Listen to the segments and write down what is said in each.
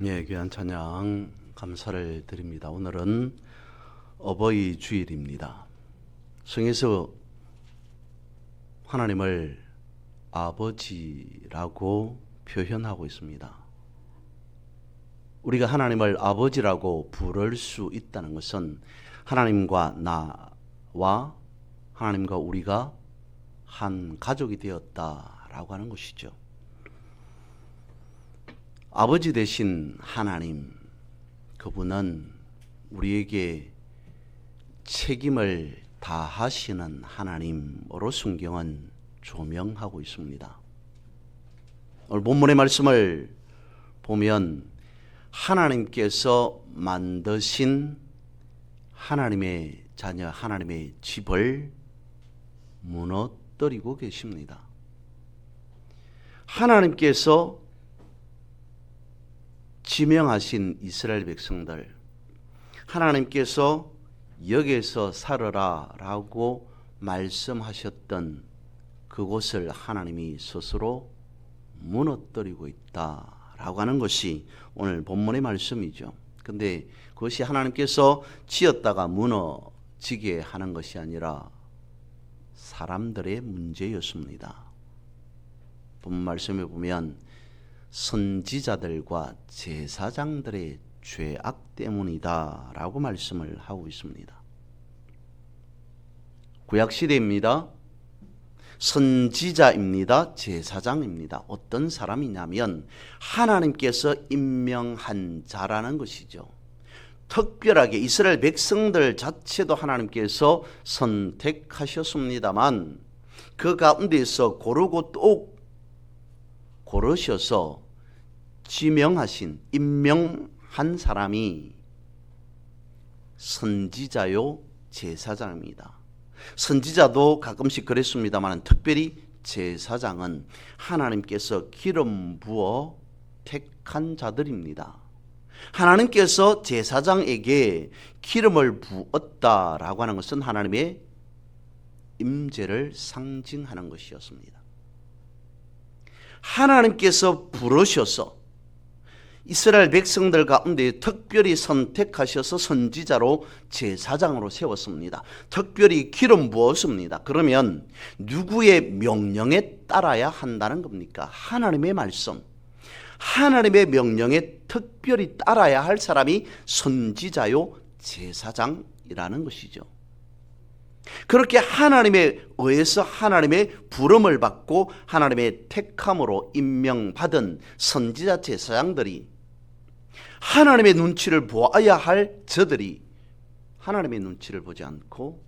예, 귀한 찬양 감사를 드립니다. 오늘은 어버이 주일입니다. 성에서 하나님을 아버지라고 표현하고 있습니다. 우리가 하나님을 아버지라고 부를 수 있다는 것은 하나님과 나와 하나님과 우리가 한 가족이 되었다라고 하는 것이죠. 아버지 되신 하나님, 그분은 우리에게 책임을 다하시는 하나님으로 성경은 조명하고 있습니다. 오늘 본문의 말씀을 보면 하나님께서 만드신 하나님의 자녀, 하나님의 집을 무너뜨리고 계십니다. 하나님께서 지명하신 이스라엘 백성들, 하나님께서 여기서 살아라 라고 말씀하셨던 그곳을 하나님이 스스로 무너뜨리고 있다라고 하는 것이 오늘 본문의 말씀이죠. 근데 그것이 하나님께서 지었다가 무너지게 하는 것이 아니라 사람들의 문제였습니다. 본문 말씀에 보면 선지자들과 제사장들의 죄악 때문이다 라고 말씀을 하고 있습니다. 구약시대입니다. 선지자입니다. 제사장입니다. 어떤 사람이냐면 하나님께서 임명한 자라는 것이죠. 특별하게 이스라엘 백성들 자체도 하나님께서 선택하셨습니다만 그 가운데서 고르고 또 고르셔서 지명하신, 임명한 사람이 선지자요 제사장입니다. 선지자도 가끔씩 그랬습니다만 특별히 제사장은 하나님께서 기름 부어 택한 자들입니다. 하나님께서 제사장에게 기름을 부었다라고 하는 것은 하나님의 임재를 상징하는 것이었습니다. 하나님께서 부르셔서 이스라엘 백성들 가운데 특별히 선택하셔서 선지자로 제사장으로 세웠습니다. 특별히 기름 부었습니다. 그러면 누구의 명령에 따라야 한다는 겁니까? 하나님의 말씀, 하나님의 명령에 특별히 따라야 할 사람이 선지자요 제사장이라는 것이죠. 그렇게 하나님에 의해서 하나님의 부름을 받고 하나님의 택함으로 임명받은 선지자 제사장들이 하나님의 눈치를 보아야 할 저들이 하나님의 눈치를 보지 않고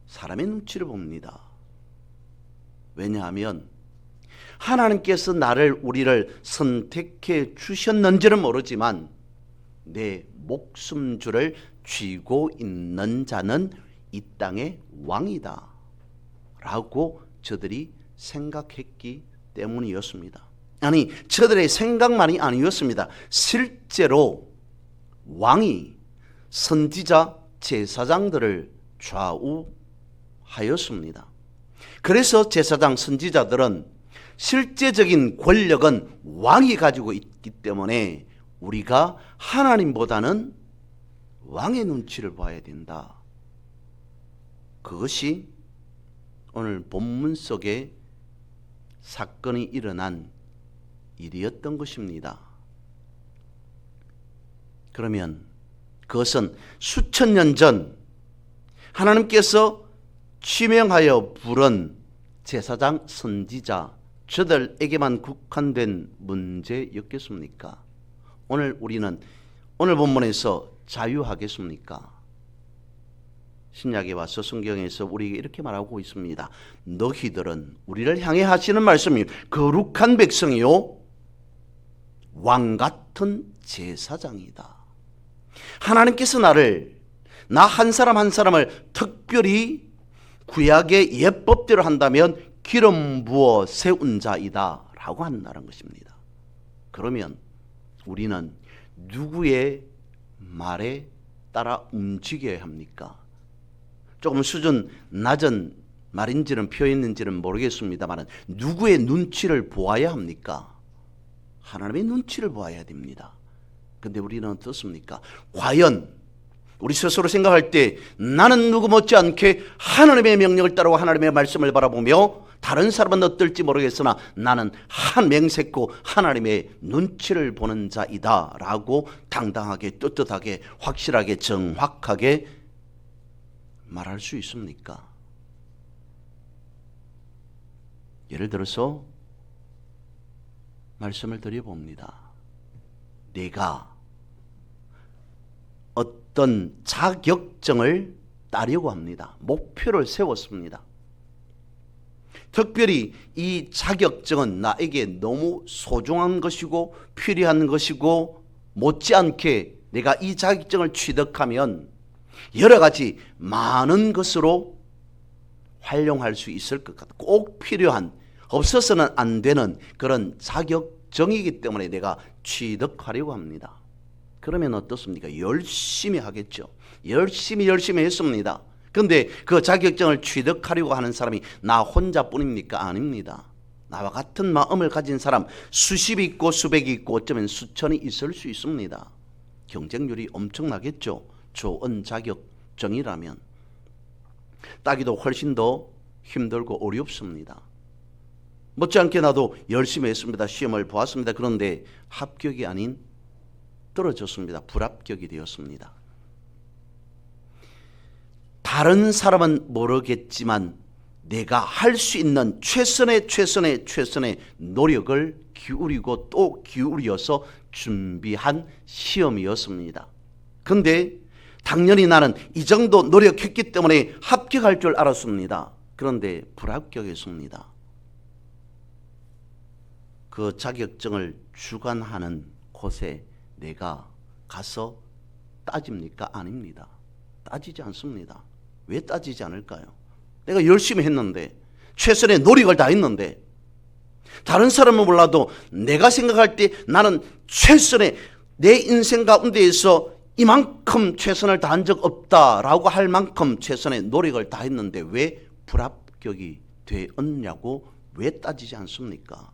사람의 눈치를 봅니다. 왜냐하면 하나님께서 우리를 선택해 주셨는지는 모르지만 내 목숨줄을 쥐고 있는 자는 이 땅의 왕이다 라고 저들이 생각했기 때문이었습니다. 아니, 저들의 생각만이 아니었습니다. 실제로 왕이 선지자 제사장들을 좌우하였습니다. 그래서 제사장 선지자들은 실제적인 권력은 왕이 가지고 있기 때문에 우리가 하나님보다는 왕의 눈치를 봐야 된다. 그것이 오늘 본문 속에 사건이 일어난 일이었던 것입니다. 그러면 그것은 수천 년 전 하나님께서 지명하여 부른 제사장 선지자 저들에게만 국한된 문제였겠습니까? 오늘 우리는 오늘 본문에서 자유하겠습니까? 신약에 와서 성경에서 우리에게 이렇게 말하고 있습니다. 너희들은 우리를 향해 하시는 말씀이 거룩한 백성이요 왕 같은 제사장이다. 하나님께서 나 한 사람 한 사람을 특별히 구약의 예법대로 한다면 기름 부어 세운 자이다 라고 한다는 것입니다. 그러면 우리는 누구의 말에 따라 움직여야 합니까? 조금 수준 낮은 말인지는 표현인지는 모르겠습니다만 누구의 눈치를 보아야 합니까? 하나님의 눈치를 보아야 됩니다. 근데 우리는 어떻습니까? 과연 우리 스스로 생각할 때 나는 누구 못지않게 하나님의 명령을 따르고 하나님의 말씀을 바라보며 다른 사람은 어떨지 모르겠으나 나는 한 맹세코 하나님의 눈치를 보는 자이다 라고 당당하게 떳떳하게 확실하게 정확하게 말할 수 있습니까? 예를 들어서 말씀을 드려봅니다. 내가 어떤 자격증을 따려고 합니다. 목표를 세웠습니다. 특별히 이 자격증은 나에게 너무 소중한 것이고 필요한 것이고 못지않게 내가 이 자격증을 취득하면 여러 가지 많은 것으로 활용할 수 있을 것 같아. 꼭 필요한, 없어서는 안 되는 그런 자격증이기 때문에 내가 취득하려고 합니다. 그러면 어떻습니까? 열심히 하겠죠. 열심히 했습니다. 그런데 그 자격증을 취득하려고 하는 사람이 나 혼자뿐입니까? 아닙니다. 나와 같은 마음을 가진 사람 수십이 있고 수백이 있고 어쩌면 수천이 있을 수 있습니다. 경쟁률이 엄청나겠죠. 좋은 자격증이라면. 따기도 훨씬 더 힘들고 어렵습니다. 못지않게 나도 열심히 했습니다. 시험을 보았습니다. 그런데 합격이 아닌 떨어졌습니다. 불합격이 되었습니다. 다른 사람은 모르겠지만 내가 할 수 있는 최선의 노력을 기울이고 또 기울여서 준비한 시험이었습니다. 그런데 당연히 나는 이 정도 노력했기 때문에 합격할 줄 알았습니다. 그런데 불합격했습니다. 그 자격증을 주관하는 곳에 내가 가서 따집니까? 아닙니다. 따지지 않습니다. 왜 따지지 않을까요? 내가 열심히 했는데, 최선의 노력을 다했는데, 다른 사람은 몰라도 내가 생각할 때 나는 최선의 내 인생 가운데에서 이만큼 최선을 다한 적 없다라고 할 만큼 최선의 노력을 다했는데 왜 불합격이 되었냐고 왜 따지지 않습니까?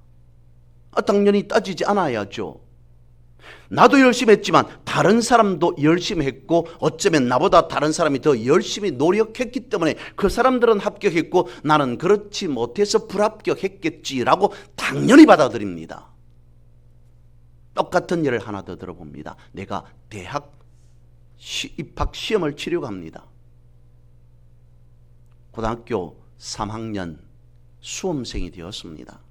당연히 따지지 않아야죠. 나도 열심히 했지만 다른 사람도 열심히 했고 어쩌면 나보다 다른 사람이 더 열심히 노력했기 때문에 그 사람들은 합격했고 나는 그렇지 못해서 불합격했겠지라고 당연히 받아들입니다. 똑같은 예를 하나 더 들어봅니다. 내가 대학 입학 시험을 치려고 합니다. 고등학교 3학년 수험생이 되었습니다.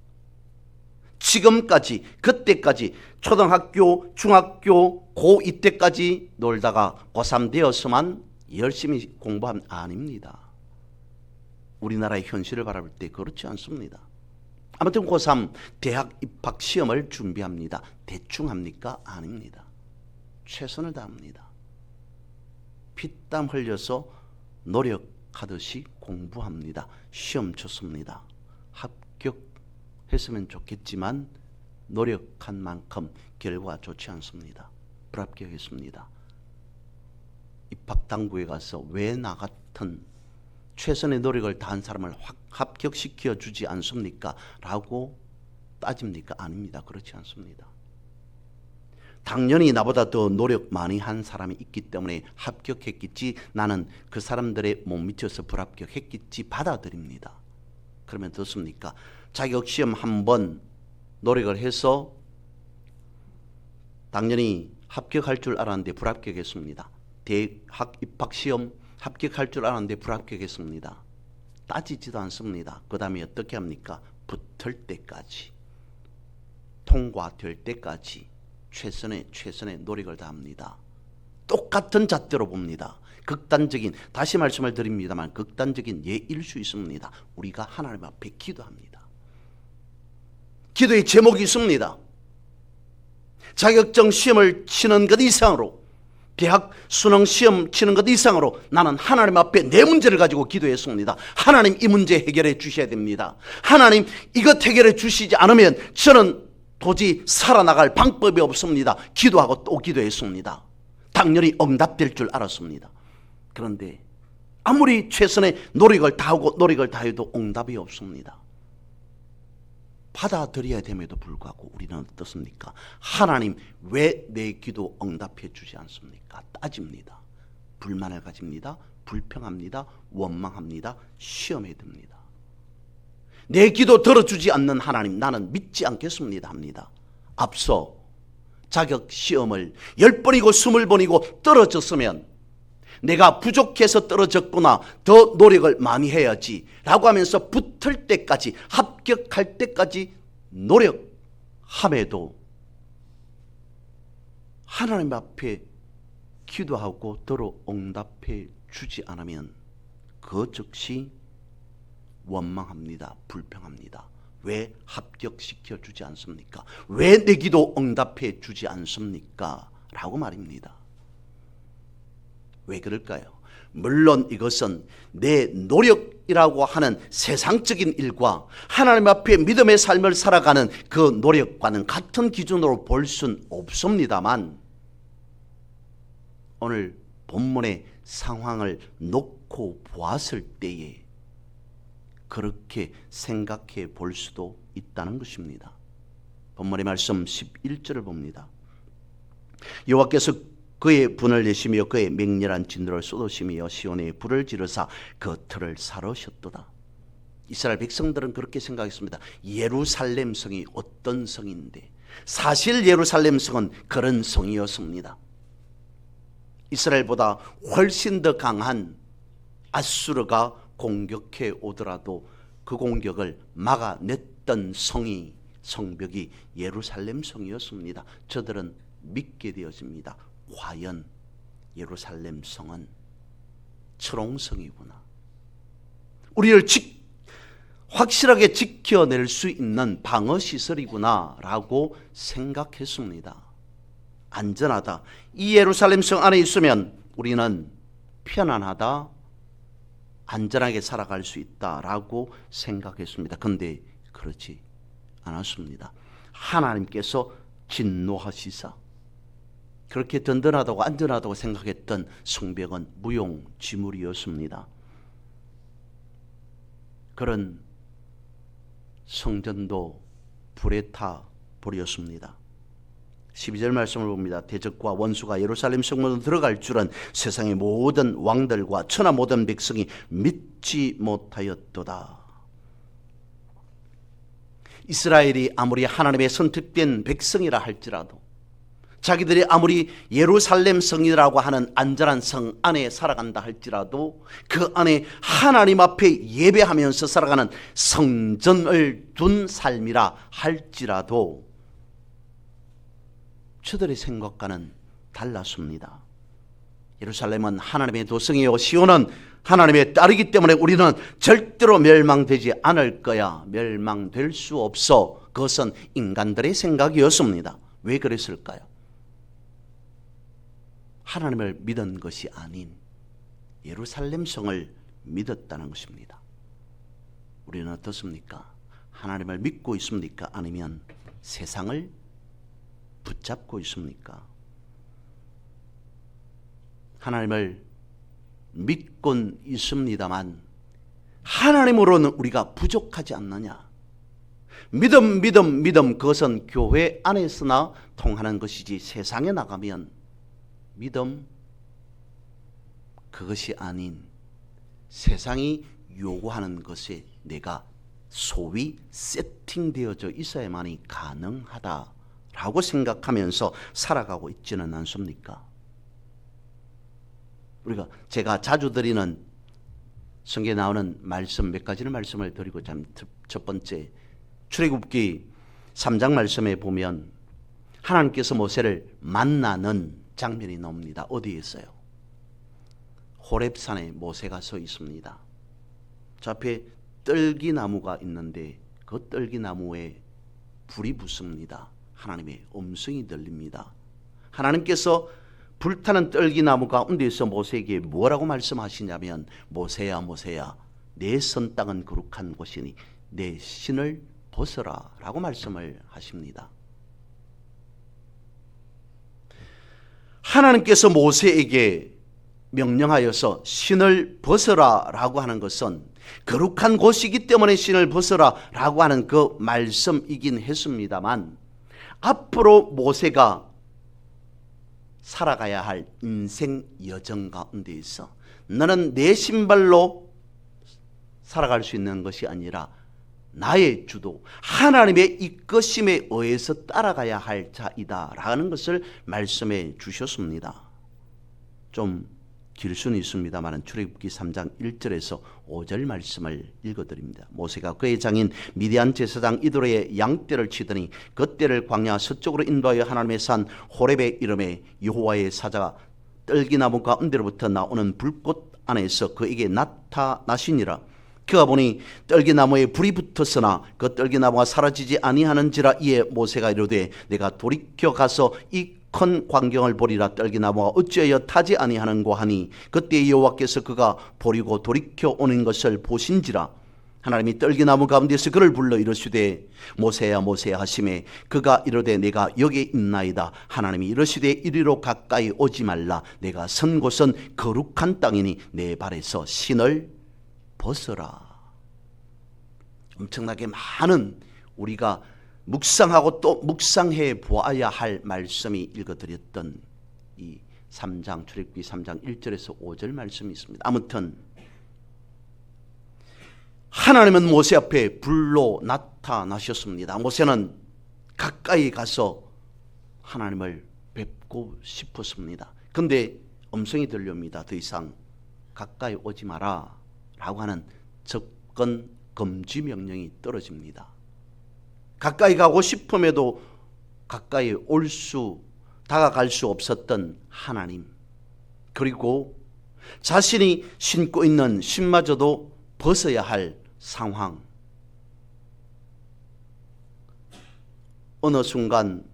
지금까지 그때까지 초등학교, 중학교, 고2 때까지 놀다가 고3 되어서만 열심히 공부한 아닙니다. 우리나라의 현실을 바라볼 때 그렇지 않습니다. 아무튼 고3 대학 입학 시험을 준비합니다. 대충 합니까? 아닙니다. 최선을 다합니다. 피땀 흘려서 노력하듯이 공부합니다. 시험 쳤습니다. 합격했으면 좋겠지만 노력한 만큼 결과 좋지 않습니다. 불합격했습니다. 입학당국에 가서 왜 나 같은 최선의 노력을 다한 사람을 합격시켜 주지 않습니까? 라고 따집니까? 아닙니다. 그렇지 않습니다. 당연히 나보다 더 노력 많이 한 사람이 있기 때문에 합격했겠지, 나는 그 사람들에 못 미쳐서 불합격했겠지 받아들입니다. 그러면 어떻습니까? 자격시험 한번 노력을 해서 당연히 합격할 줄 알았는데 불합격했습니다. 대학 입학시험 합격할 줄 알았는데 불합격했습니다. 따지지도 않습니다. 그 다음에 어떻게 합니까? 붙을 때까지, 통과될 때까지 최선의 노력을 다합니다. 똑같은 잣대로 봅니다. 극단적인, 다시 말씀을 드립니다만 극단적인 예일 수 있습니다. 우리가 하나님 앞에 기도합니다. 기도의 제목이 있습니다. 자격증 시험을 치는 것 이상으로, 대학 수능 시험 치는 것 이상으로 나는 하나님 앞에 내 문제를 가지고 기도했습니다. 하나님 이 문제 해결해 주셔야 됩니다. 하나님 이것 해결해 주시지 않으면 저는 도저히 살아나갈 방법이 없습니다. 기도하고 또 기도했습니다. 당연히 응답될 줄 알았습니다. 그런데 아무리 최선의 노력을 다하고 노력을 다해도 응답이 없습니다. 받아들여야 됨에도 불구하고 우리는 어떻습니까? 하나님 왜 내 기도 응답해 주지 않습니까? 따집니다. 불만을 가집니다. 불평합니다. 원망합니다. 시험에 듭니다. 내 기도 들어주지 않는 하나님 나는 믿지 않겠습니다 합니다. 앞서 자격 시험을 10번이고 20번이고 떨어졌으면 내가 부족해서 떨어졌구나, 더 노력을 많이 해야지 라고 하면서 붙을 때까지, 합격할 때까지 노력함에도 하나님 앞에 기도하고 들어 응답해 주지 않으면 그 즉시 원망합니다. 불평합니다. 왜 합격시켜 주지 않습니까? 왜 내 기도 응답해 주지 않습니까? 라고 말입니다. 왜 그럴까요? 물론 이것은 내 노력이라고 하는 세상적인 일과 하나님 앞에 믿음의 삶을 살아가는 그 노력과는 같은 기준으로 볼 수는 없습니다만, 오늘 본문의 상황을 놓고 보았을 때에 그렇게 생각해 볼 수도 있다는 것입니다. 본문의 말씀 11절을 봅니다. 여호와께서 그의 분을 내시며 그의 맹렬한 진노를 쏟으시며 시온에 불을 지르사 그 터를 사르셨도다. 이스라엘 백성들은 그렇게 생각했습니다. 예루살렘 성이 어떤 성인데, 사실 예루살렘 성은 그런 성이었습니다. 이스라엘보다 훨씬 더 강한 아수르가 공격해 오더라도 그 공격을 막아냈던 성벽이 예루살렘 성이었습니다. 저들은 믿게 되어집니다. 과연 예루살렘 성은 철옹성이구나, 우리를 확실하게 지켜낼 수 있는 방어시설이구나 라고 생각했습니다. 안전하다, 이 예루살렘 성 안에 있으면 우리는 편안하다, 안전하게 살아갈 수 있다라고 생각했습니다. 그런데 그렇지 않았습니다. 하나님께서 진노하시사 그렇게 든든하다고 안전하다고 생각했던 성벽은 무용지물이었습니다. 그런 성전도 불에 타 버렸습니다. 12절 말씀을 봅니다. 대적과 원수가 예루살렘 성문으로 들어갈 줄은 세상의 모든 왕들과 천하 모든 백성이 믿지 못하였도다. 이스라엘이 아무리 하나님의 선택된 백성이라 할지라도, 자기들이 아무리 예루살렘 성이라고 하는 안전한 성 안에 살아간다 할지라도, 그 안에 하나님 앞에 예배하면서 살아가는 성전을 둔 삶이라 할지라도 저들의 생각과는 달랐습니다. 예루살렘은 하나님의 도성이요 시온은 하나님의 딸이기 때문에 우리는 절대로 멸망되지 않을 거야, 멸망될 수 없어. 그것은 인간들의 생각이었습니다. 왜 그랬을까요? 하나님을 믿은 것이 아닌 예루살렘 성을 믿었다는 것입니다. 우리는 어떻습니까? 하나님을 믿고 있습니까? 아니면 세상을 붙잡고 있습니까? 하나님을 믿곤 있습니다만 하나님으로는 우리가 부족하지 않느냐? 믿음 그것은 교회 안에서나 통하는 것이지 세상에 나가면 믿음 그것이 아닌 세상이 요구하는 것에 내가 소위 세팅되어져 있어야만이 가능하다라고 생각하면서 살아가고 있지는 않습니까? 제가 자주 드리는 성경에 나오는 말씀 몇 가지를 말씀을 드리고, 첫 번째 출애굽기 3장 말씀에 보면 하나님께서 모세를 만나는 장면이 나옵니다. 어디에 있어요? 호렙산에 모세가 서 있습니다. 저 앞에 떨기나무가 있는데 그 떨기나무에 불이 붙습니다. 하나님의 음성이 들립니다. 하나님께서 불타는 떨기나무 가운데서 모세에게 뭐라고 말씀하시냐면, 모세야 모세야 내 선 땅은 거룩한 곳이니 내 신을 벗어라 라고 말씀을 하십니다. 하나님께서 모세에게 명령하여서 신을 벗어라 라고 하는 것은 거룩한 곳이기 때문에 신을 벗어라 라고 하는 그 말씀이긴 했습니다만, 앞으로 모세가 살아가야 할 인생 여정 가운데에서 너는 내 신발로 살아갈 수 있는 것이 아니라 나의 주도 하나님의 이끄심에 의해서 따라가야 할 자이다 라는 것을 말씀해 주셨습니다. 좀 길 수는 있습니다만 출애굽기 3장 1절에서 5절 말씀을 읽어드립니다. 모세가 그의 장인 미디안 제사장 이도로의 양떼를 치더니 그 떼를 광야 서쪽으로 인도하여 하나님의 산 호렙의 이름에 여호와의 사자가 떨기나무 가운데로부터 나오는 불꽃 안에서 그에게 나타나시니라. 그가 보니 떨기나무에 불이 붙었으나 그 떨기나무가 사라지지 아니하는지라. 이에 모세가 이르되 내가 돌이켜 가서 이 큰 광경을 보리라. 떨기나무가 어찌하여 타지 아니하는고 하니 그때 여호와께서 그가 보리고 돌이켜 오는 것을 보신지라. 하나님이 떨기나무 가운데서 그를 불러 이르시되 모세야 모세야 하시매 그가 이르되 내가 여기 있나이다. 하나님이 이르시되 이리로 가까이 오지 말라. 내가 선 곳은 거룩한 땅이니 내 발에서 신을 벗어라. 엄청나게 많은 우리가 묵상하고 또 묵상해 보아야 할 말씀이 읽어드렸던 이 3장 출애굽기 3장 1절에서 5절 말씀이 있습니다. 아무튼 하나님은 모세 앞에 불로 나타나셨습니다. 모세는 가까이 가서 하나님을 뵙고 싶었습니다. 그런데 음성이 들려옵니다. 더 이상 가까이 오지 마라 라고 하는 접근 금지 명령이 떨어집니다. 가까이 가고 싶음에도 가까이 다가갈 수 없었던 하나님, 그리고 자신이 신고 있는 신마저도 벗어야 할 상황. 어느 순간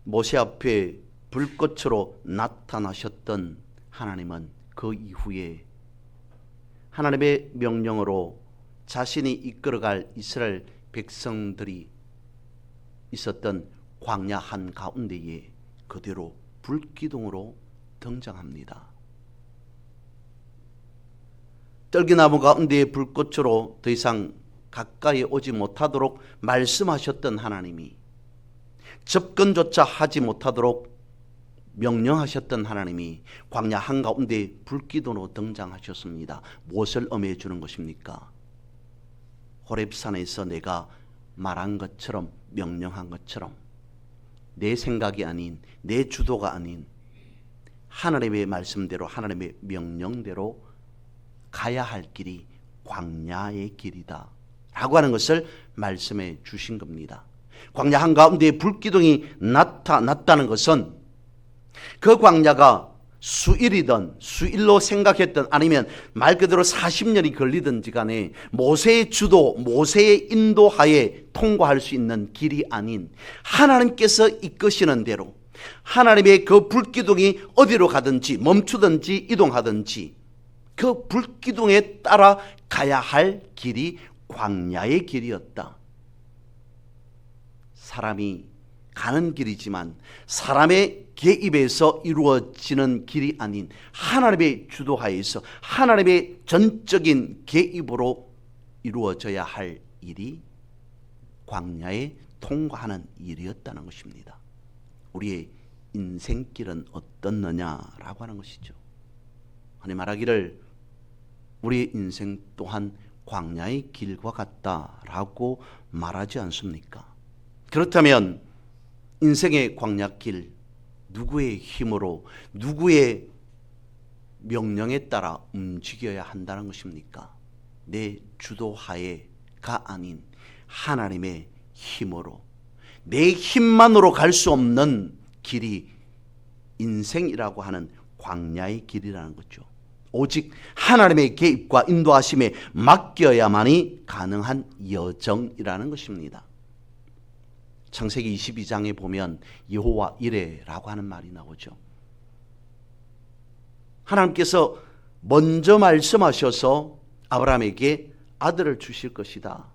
모세 앞에 불꽃으로 나타나셨던 하나님은 그 이후에 하나님의 명령으로 자신이 이끌어갈 이스라엘 백성들이 있었던 광야 한가운데에 그대로 불기둥으로 등장합니다. 떨기나무 가운데의 불꽃으로 더 이상 가까이 오지 못하도록 말씀하셨던 하나님이 접근조차 하지 못하도록 명령하셨던 하나님이 광야 한가운데 불기둥으로 등장하셨습니다. 무엇을 의미해 주는 것입니까? 호렙산에서 내가 말한 것처럼, 명령한 것처럼 내 생각이 아닌, 내 주도가 아닌 하나님의 말씀대로, 하나님의 명령대로 가야 할 길이 광야의 길이다 라고 하는 것을 말씀해 주신 겁니다. 광야 한가운데 불기둥이 나타났다는 것은 그 광야가 수일이든 수일로 생각했던, 아니면 말 그대로 40년이 걸리든지 간에 모세의 주도, 모세의 인도하에 통과할 수 있는 길이 아닌 하나님께서 이끄시는 대로 하나님의 그 불기둥이 어디로 가든지 멈추든지 이동하든지 그 불기둥에 따라 가야 할 길이 광야의 길이었다. 사람이 가는 길이지만 사람의 개입에서 이루어지는 길이 아닌 하나님의 주도하에서 하나님의 전적인 개입으로 이루어져야 할 일이 광야에 통과하는 일이었다는 것입니다. 우리의 인생길은 어떻느냐라고 하는 것이죠. 하나님 말하기를 우리의 인생 또한 광야의 길과 같다라고 말하지 않습니까? 그렇다면 인생의 광야길, 누구의 힘으로, 누구의 명령에 따라 움직여야 한다는 것입니까? 내 주도하에가 아닌 하나님의 힘으로, 내 힘만으로 갈 수 없는 길이 인생이라고 하는 광야의 길이라는 거죠. 오직 하나님의 개입과 인도하심에 맡겨야만이 가능한 여정이라는 것입니다. 창세기 22장에 보면 여호와 이레라고 하는 말이 나오죠. 하나님께서 먼저 말씀하셔서 아브라함에게 아들을 주실 것이다.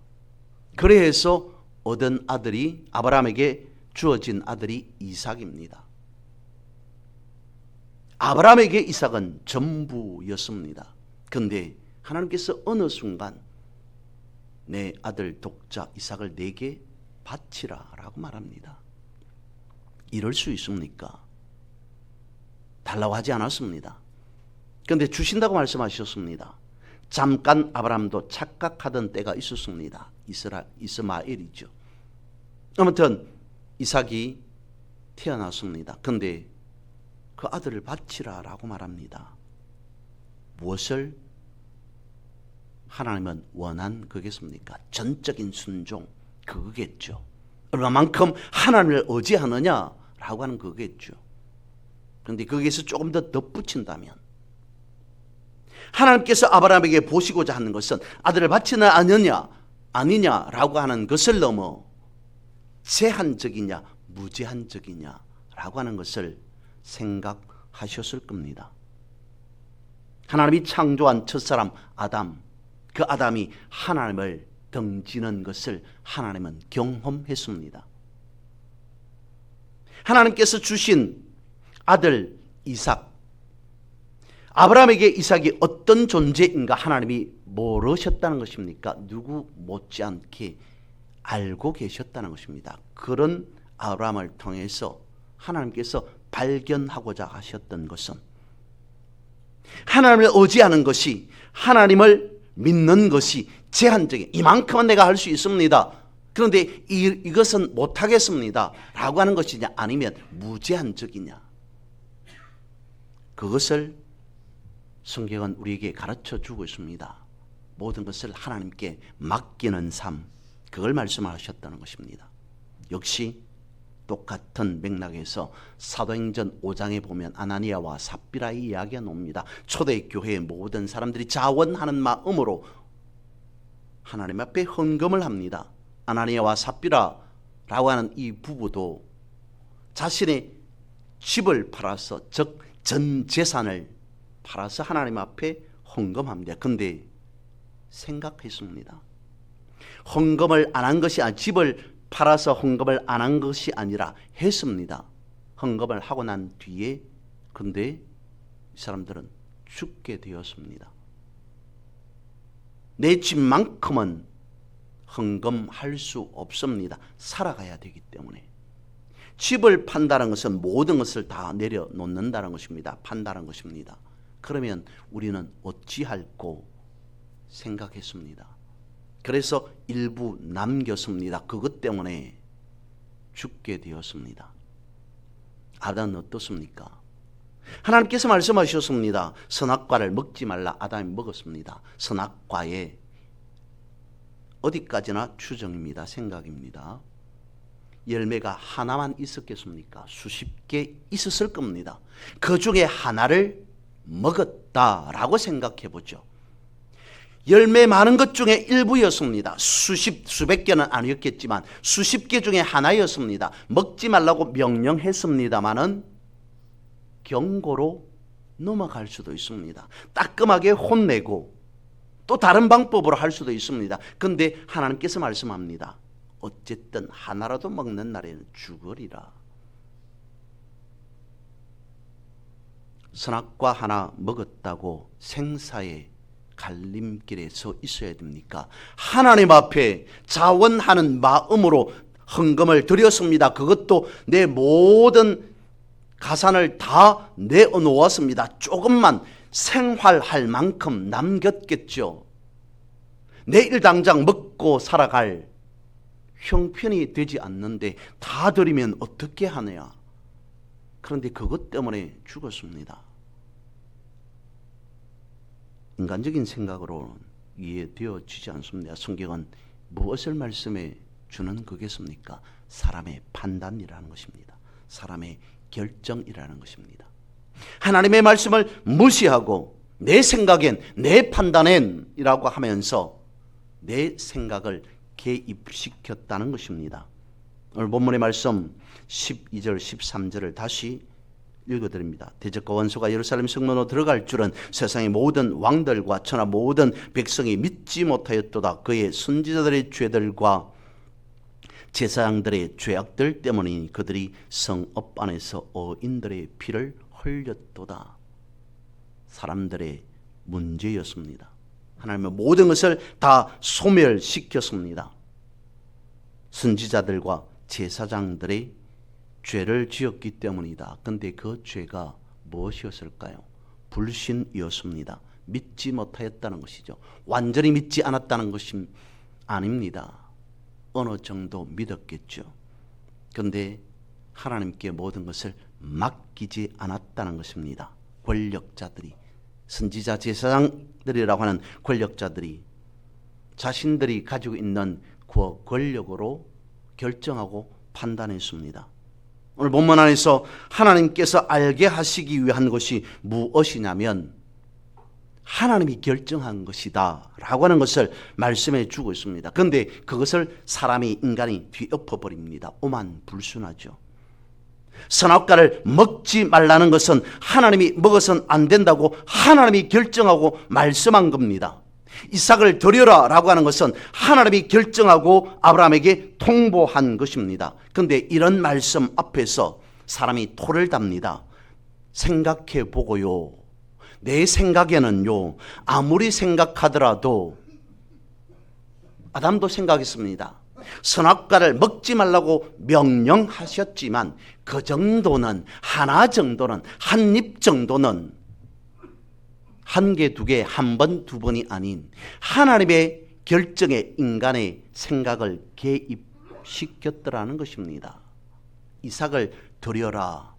그래서 얻은 아들이, 아브라함에게 주어진 아들이 이삭입니다. 아브라함에게 이삭은 전부였습니다. 그런데 하나님께서 어느 순간 내 아들 독자 이삭을 내게 바치라 라고 말합니다. 이럴 수 있습니까? 달라고 하지 않았습니다. 그런데 주신다고 말씀하셨습니다. 잠깐 아브라함도 착각하던 때가 있었습니다. 이스마엘이죠. 아무튼 이삭이 태어났습니다. 그런데 그 아들을 바치라 라고 말합니다. 무엇을 하나님은 원한 거겠습니까? 전적인 순종, 그거겠죠. 얼마만큼 하나님을 의지하느냐라고 하는 그거겠죠. 그런데 거기에서 조금 더 덧붙인다면 하나님께서 아브라함에게 보시고자 하는 것은 아들을 바치나 아니냐라고 하는 것을 넘어 제한적이냐 무제한적이냐라고 하는 것을 생각하셨을 겁니다. 하나님이 창조한 첫사람 아담, 그 아담이 하나님을 등지는 것을 하나님은 경험했습니다. 하나님께서 주신 아들 이삭, 아브라함에게 이삭이 어떤 존재인가 하나님이 모르셨다는 것입니까? 누구 못지않게 알고 계셨다는 것입니다. 그런 아브라함을 통해서 하나님께서 발견하고자 하셨던 것은 하나님을 의지하는 것이, 하나님을 믿는 것이 제한적인, 이만큼은 내가 할 수 있습니다. 그런데 이것은 못하겠습니다 라고 하는 것이냐, 아니면 무제한적이냐, 그것을 성경은 우리에게 가르쳐 주고 있습니다. 모든 것을 하나님께 맡기는 삶, 그걸 말씀하셨다는 것입니다. 역시 똑같은 맥락에서 사도행전 5장에 보면 아나니아와 삽비라의 이야기가 나옵니다. 초대교회의 모든 사람들이 자원하는 마음으로 하나님 앞에 헌금을 합니다. 아나니아와 삽비라라고 하는 이 부부도 자신의 집을 팔아서, 즉 전 재산을 팔아서 하나님 앞에 헌금합니다. 그런데 생각했습니다. 헌금을 안 한 것이 아니라, 집을 팔아서 헌금을 안 한 것이 아니라 했습니다. 헌금을 하고 난 뒤에, 근데 이 사람들은 죽게 되었습니다. 내 집만큼은 헌금할 수 없습니다. 살아가야 되기 때문에. 집을 판다는 것은 모든 것을 다 내려놓는다는 것입니다. 판다는 것입니다. 그러면 우리는 어찌할꼬 생각했습니다. 그래서 일부 남겼습니다. 그것 때문에 죽게 되었습니다. 아담은 어떻습니까? 하나님께서 말씀하셨습니다. 선악과를 먹지 말라. 아담이 먹었습니다. 선악과에 어디까지나 추정입니다. 생각입니다. 열매가 하나만 있었겠습니까? 수십 개 있었을 겁니다. 그 중에 하나를 먹었다라고 생각해 보죠. 열매 많은 것 중에 일부였습니다. 수백 개는 아니었겠지만 수십 개 중에 하나였습니다. 먹지 말라고 명령했습니다마는 경고로 넘어갈 수도 있습니다. 따끔하게 혼내고 또 다른 방법으로 할 수도 있습니다. 그런데 하나님께서 말씀합니다. 어쨌든 하나라도 먹는 날에는 죽으리라. 선악과 하나 먹었다고 생사의 갈림길에 서 있어야 됩니까? 하나님 앞에 자원하는 마음으로 헌금을 드렸습니다. 그것도 내 모든 가산을 다 내어놓았습니다. 조금만 생활할 만큼 남겼겠죠. 내일 당장 먹고 살아갈 형편이 되지 않는데 다 드리면 어떻게 하느냐. 그런데 그것 때문에 죽었습니다. 인간적인 생각으로 이해되어지지 않습니다. 성경은 무엇을 말씀해 주는 거겠습니까? 사람의 판단이라는 것입니다. 사람의 결정이라는 것입니다. 하나님의 말씀을 무시하고 내 생각엔, 내 판단엔 이라고 하면서 내 생각을 개입시켰다는 것입니다. 오늘 본문의 말씀 12절 13절을 다시 읽어드립니다. 대적과 원수가 예루살렘 성문으로 들어갈 줄은 세상의 모든 왕들과 천하 모든 백성이 믿지 못하였도다. 그의 선지자들의 죄들과 제사장들의 죄악들 때문이니 그들이 성읍 안에서 어인들의 피를 흘렸도다. 사람들의 문제였습니다. 하나님은 모든 것을 다 소멸시켰습니다. 선지자들과 제사장들이 죄를 지었기 때문이다. 그런데 그 죄가 무엇이었을까요? 불신이었습니다. 믿지 못하였다는 것이죠. 완전히 믿지 않았다는 것이 아닙니다. 어느 정도 믿었겠죠. 그런데 하나님께 모든 것을 맡기지 않았다는 것입니다. 권력자들이, 선지자 제사장들이라고 하는 권력자들이 자신들이 가지고 있는 그 권력으로 결정하고 판단했습니다. 오늘 본문 안에서 하나님께서 알게 하시기 위한 것이 무엇이냐면 하나님이 결정한 것이다 라고 하는 것을 말씀해 주고 있습니다. 그런데 그것을 인간이 뒤엎어버립니다. 오만불순하죠. 선악과를 먹지 말라는 것은 하나님이 먹어서는 안 된다고 하나님이 결정하고 말씀한 겁니다. 이삭을 드려라 라고 하는 것은 하나님이 결정하고 아브라함에게 통보한 것입니다. 그런데 이런 말씀 앞에서 사람이 토를 답니다. 생각해 보고요, 내 생각에는요, 아무리 생각하더라도 아담도 생각했습니다. 선악과를 먹지 말라고 명령하셨지만 그 정도는, 하나 정도는, 한 입 정도는 한 개, 두 개, 한 번, 두 번이 아닌 하나님의 결정에 인간의 생각을 개입시켰더라는 것입니다. 이삭을 드려라.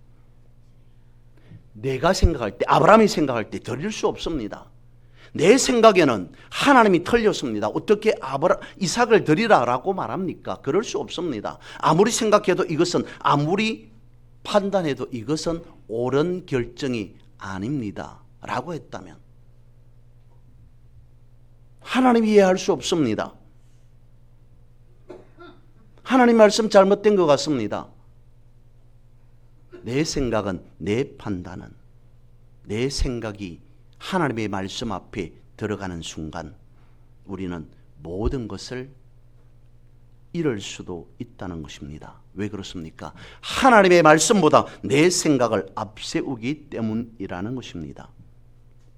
내가 생각할 때, 아브라함이 생각할 때 드릴 수 없습니다. 내 생각에는 하나님이 틀렸습니다. 어떻게 이삭을 드리라라고 말합니까? 그럴 수 없습니다. 아무리 생각해도 이것은, 아무리 판단해도 이것은 옳은 결정이 아닙니다 라고 했다면 하나님이 이해할 수 없습니다. 하나님 말씀 잘못된 것 같습니다. 내 생각은, 내 판단은, 내 생각이 하나님의 말씀 앞에 들어가는 순간 우리는 모든 것을 잃을 수도 있다는 것입니다. 왜 그렇습니까? 하나님의 말씀보다 내 생각을 앞세우기 때문이라는 것입니다.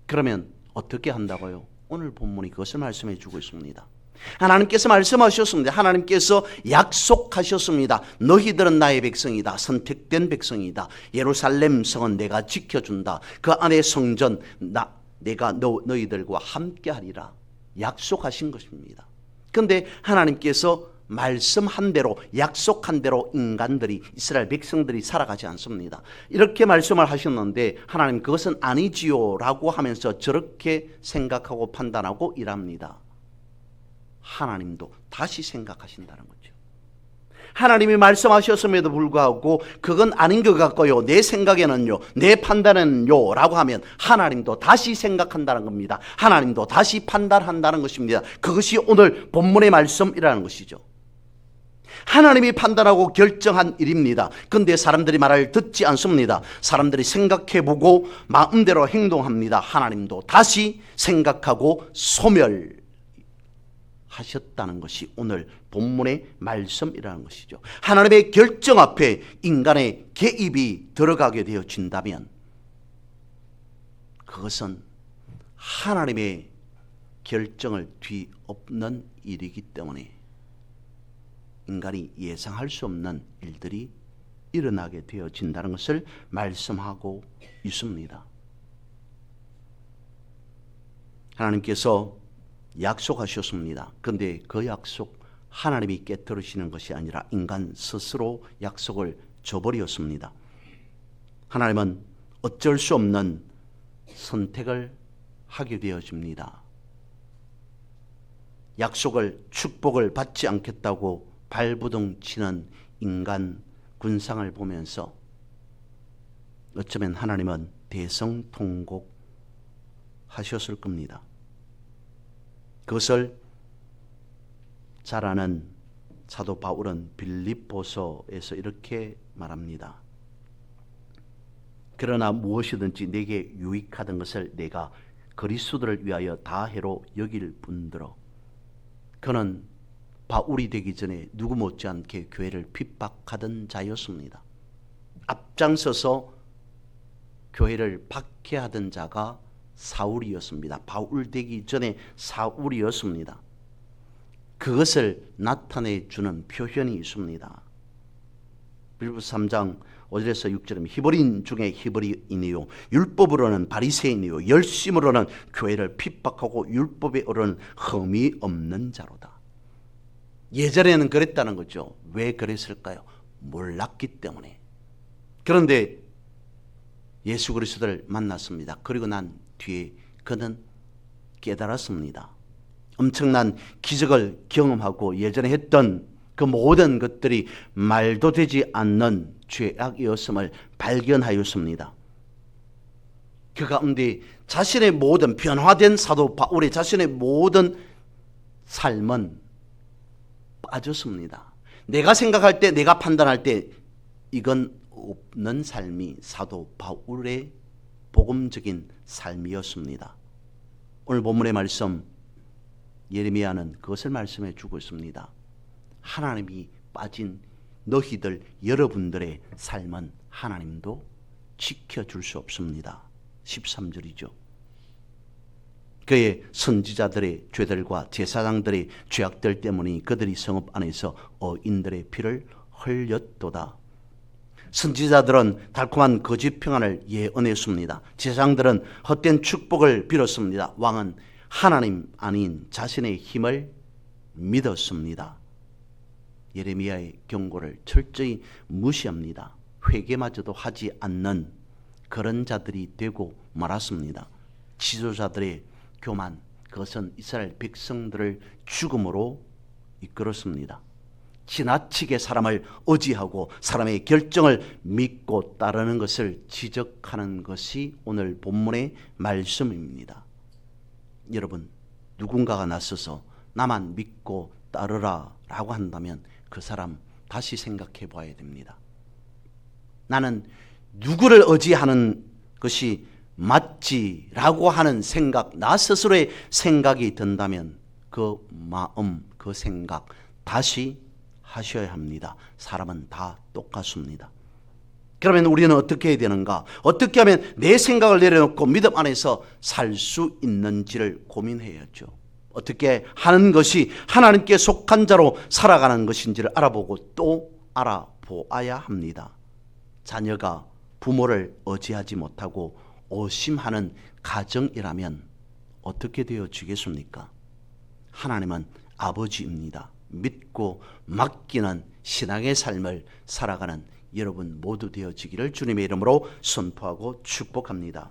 그러면 어떻게 한다고요? 오늘 본문이 그것을 말씀해 주고 있습니다. 하나님께서 말씀하셨습니다. 하나님께서 약속하셨습니다. 너희들은 나의 백성이다. 선택된 백성이다. 예루살렘 성은 내가 지켜준다. 그 안에 성전 내가 너희들과 함께 하리라. 약속하신 것입니다. 그런데 하나님께서 말씀한 대로, 약속한 대로 인간들이, 이스라엘 백성들이 살아가지 않습니다. 이렇게 말씀을 하셨는데 하나님 그것은 아니지요 라고 하면서 저렇게 생각하고 판단하고 일합니다. 하나님도 다시 생각하신다는 거죠. 하나님이 말씀하셨음에도 불구하고 그건 아닌 것 같고요, 내 생각에는요, 내 판단에는요 라고 하면 하나님도 다시 생각한다는 겁니다. 하나님도 다시 판단한다는 것입니다. 그것이 오늘 본문의 말씀이라는 것이죠. 하나님이 판단하고 결정한 일입니다. 그런데 사람들이 말을 듣지 않습니다. 사람들이 생각해보고 마음대로 행동합니다. 하나님도 다시 생각하고 소멸하셨다는 것이 오늘 본문의 말씀이라는 것이죠. 하나님의 결정 앞에 인간의 개입이 들어가게 되어진다면 그것은 하나님의 결정을 뒤엎는 일이기 때문에 인간이 예상할 수 없는 일들이 일어나게 되어진다는 것을 말씀하고 있습니다. 하나님께서 약속하셨습니다. 그런데 그 약속 하나님이 깨뜨리시는 것이 아니라 인간 스스로 약속을 저버렸습니다. 하나님은 어쩔 수 없는 선택을 하게 되어집니다. 약속을, 축복을 받지 않겠다고 발부둥 치는 인간 군상을 보면서 어쩌면 하나님은 대성통곡하셨을 겁니다. 그것을 잘 아는 사도 바울은 빌립보서에서 이렇게 말합니다. 그러나 무엇이든지 내게 유익하던 것을 내가 그리스도를 위하여 다 해로 여길 뿐더러, 그는 바울이 되기 전에 누구 못지않게 교회를 핍박하던 자였습니다. 앞장서서 교회를 박해하던 자가 사울이었습니다. 바울 되기 전에 사울이었습니다. 그것을 나타내 주는 표현이 있습니다. 빌립보서 3장 5절에서 6절에 히브리인 중에 히브리인이요 율법으로는 바리새인이요 열심으로는 교회를 핍박하고 율법에 오르는 흠이 없는 자로다. 예전에는 그랬다는 거죠. 왜 그랬을까요? 몰랐기 때문에. 그런데 예수 그리스도를 만났습니다. 그리고 난 뒤에 그는 깨달았습니다. 엄청난 기적을 경험하고 예전에 했던 그 모든 것들이 말도 되지 않는 죄악이었음을 발견하였습니다. 그 가운데 자신의 모든 변화된 사도 바울의 자신의 모든 삶은 빠졌습니다. 내가 생각할 때, 내가 판단할 때 이건 없는 삶이 사도 바울의 복음적인 삶이었습니다. 오늘 본문의 말씀 예레미야는 그것을 말씀해 주고 있습니다. 하나님이 빠진 너희들 여러분들의 삶은 하나님도 지켜줄 수 없습니다. 13절이죠. 그의 선지자들의 죄들과 제사장들의 죄악들 때문에 그들이 성읍 안에서 어인들의 피를 흘렸도다. 선지자들은 달콤한 거짓 평안을 예언했습니다. 제사장들은 헛된 축복을 빌었습니다. 왕은 하나님 아닌 자신의 힘을 믿었습니다. 예레미야의 경고를 철저히 무시합니다. 회개마저도 하지 않는 그런 자들이 되고 말았습니다. 지도자들의 교만, 그것은 이스라엘 백성들을 죽음으로 이끌었습니다. 지나치게 사람을 의지하고 사람의 결정을 믿고 따르는 것을 지적하는 것이 오늘 본문의 말씀입니다. 여러분, 누군가가 나서서 나만 믿고 따르라 라고 한다면 그 사람 다시 생각해 봐야 됩니다. 나는 누구를 의지하는 것이 맞지라고 하는 생각, 나 스스로의 생각이 든다면 그 마음, 그 생각 다시 하셔야 합니다. 사람은 다 똑같습니다. 그러면 우리는 어떻게 해야 되는가? 어떻게 하면 내 생각을 내려놓고 믿음 안에서 살 수 있는지를 고민해야죠. 어떻게 하는 것이 하나님께 속한 자로 살아가는 것인지를 알아보고 또 알아보아야 합니다. 자녀가 부모를 의지하지 못하고 오심하는 가정이라면 어떻게 되어지겠습니까? 하나님은 아버지입니다. 믿고 맡기는 신앙의 삶을 살아가는 여러분 모두 되어지기를 주님의 이름으로 선포하고 축복합니다.